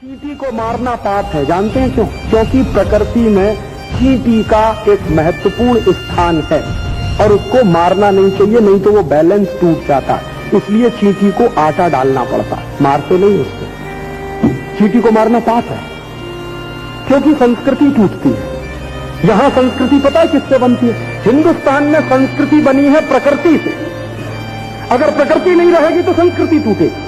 चींटी को मारना पाप है, जानते हैं क्यों? क्योंकि प्रकृति में चींटी का एक महत्वपूर्ण स्थान है और उसको मारना नहीं चाहिए, नहीं तो वो बैलेंस टूट जाता है। इसलिए चींटी को आटा डालना पड़ता है, मारते नहीं उसको। चींटी को मारना पाप है क्योंकि संस्कृति टूटती है। यहां संस्कृति पता है किससे बनती है? हिंदुस्तान में संस्कृति बनी है प्रकृति से। अगर प्रकृति नहीं रहेगी तो संस्कृति टूटेगी।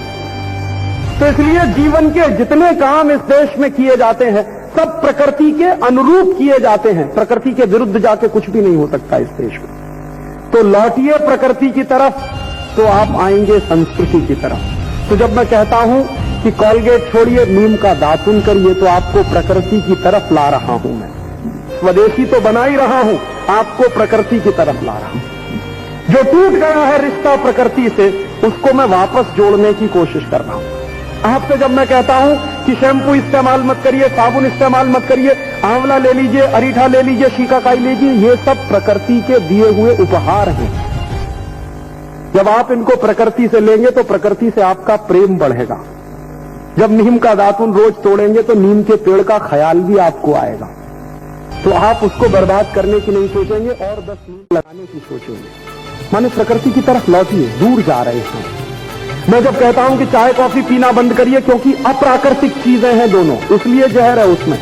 तो इसलिए जीवन के जितने काम इस देश में किए जाते हैं सब प्रकृति के अनुरूप किए जाते हैं। प्रकृति के विरुद्ध जाके कुछ भी नहीं हो सकता इस देश में। तो लौटिए प्रकृति की तरफ तो आप आएंगे संस्कृति की तरफ। तो जब मैं कहता हूं कि कॉलगेट छोड़िए, नीम का दातुन करिए, तो आपको प्रकृति की तरफ ला रहा हूं मैं। स्वदेशी तो बना ही रहा हूं, आपको प्रकृति की तरफ ला रहा हूं। जो टूट गया है रिश्ता प्रकृति से, उसको मैं वापस जोड़ने की कोशिश कर रहा हूं। आपसे जब मैं कहता हूं कि शैम्पू इस्तेमाल मत करिए, साबुन इस्तेमाल मत करिए, आंवला ले लीजिए, अरीठा ले लीजिए, शिकाकाई लीजिए, ये सब प्रकृति के दिए हुए उपहार हैं। जब आप इनको प्रकृति से लेंगे तो प्रकृति से आपका प्रेम बढ़ेगा। जब नीम का दातुन रोज तोड़ेंगे तो नीम के पेड़ का ख्याल भी आपको आएगा। तो आप उसको बर्बाद करने की नहीं सोचेंगे और 10 नीम लगाने की सोचेंगे। माने प्रकृति की तरफ लौटिए, दूर जा रहे हैं। मैं जब कहता हूं कि चाय कॉफी पीना बंद करिए क्योंकि अप्राकृतिक चीजें हैं दोनों, इसलिए जहर है उसमें,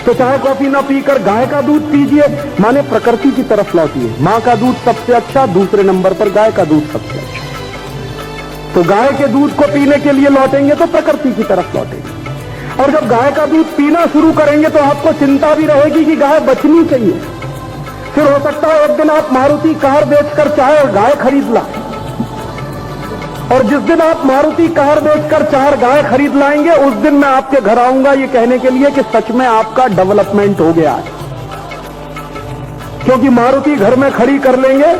तो चाय कॉफी ना पीकर गाय का दूध पीजिए, माने प्रकृति की तरफ लौटिए। मां का दूध सबसे अच्छा, दूसरे नंबर पर गाय का दूध सबसे अच्छा। तो गाय के दूध को पीने के लिए लौटेंगे तो प्रकृति की तरफ लौटेंगे। और जब गाय का दूध पीना शुरू करेंगे तो आपको चिंता भी रहेगी कि गाय बचनी चाहिए। फिर हो सकता है एक दिन आप मारुति कार बेचकर चाय और गाय खरीद ला, और जिस दिन आप मारुति कार बेचकर 4 गाय खरीद लाएंगे उस दिन मैं आपके घर आऊंगा ये कहने के लिए कि सच में आपका डेवलपमेंट हो गया है। क्योंकि मारुति घर में खड़ी कर लेंगे,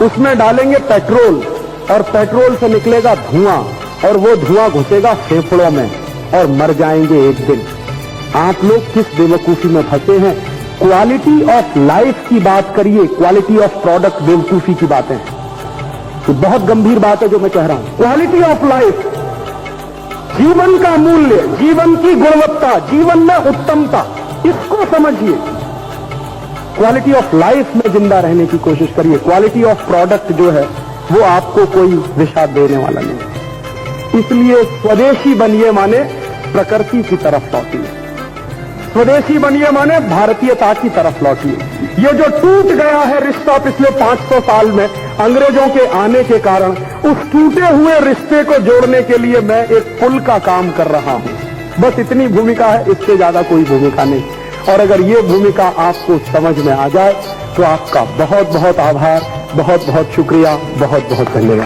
उसमें डालेंगे पेट्रोल और पेट्रोल से निकलेगा धुआं, और वो धुआं घुसेगा फेफड़ों में और मर जाएंगे एक दिन। आप लोग किस बेवकूफी में फंसे हैं? क्वालिटी ऑफ लाइफ की बात करिए, क्वालिटी ऑफ प्रोडक्ट बेवकूफी की बातें हैं। तो बहुत गंभीर बात है जो मैं कह रहा हूं। क्वालिटी ऑफ लाइफ, जीवन का मूल्य, जीवन की गुणवत्ता, जीवन में उत्तमता, इसको समझिए। क्वालिटी ऑफ लाइफ में जिंदा रहने की कोशिश करिए। क्वालिटी ऑफ प्रोडक्ट जो है वो आपको कोई विषाद देने वाला नहीं। इसलिए स्वदेशी बनिए माने प्रकृति की तरफ लौटिए। स्वदेशी बनिए माने भारतीयता की तरफ लौटिए। ये जो टूट गया है रिश्ता पिछले 500 साल में अंग्रेजों के आने के कारण, उस टूटे हुए रिश्ते को जोड़ने के लिए मैं एक पुल का काम कर रहा हूं। बस इतनी भूमिका है, इससे ज्यादा कोई भूमिका नहीं। और अगर ये भूमिका आपको समझ में आ जाए तो आपका बहुत बहुत आभार, बहुत बहुत शुक्रिया, बहुत बहुत धन्यवाद।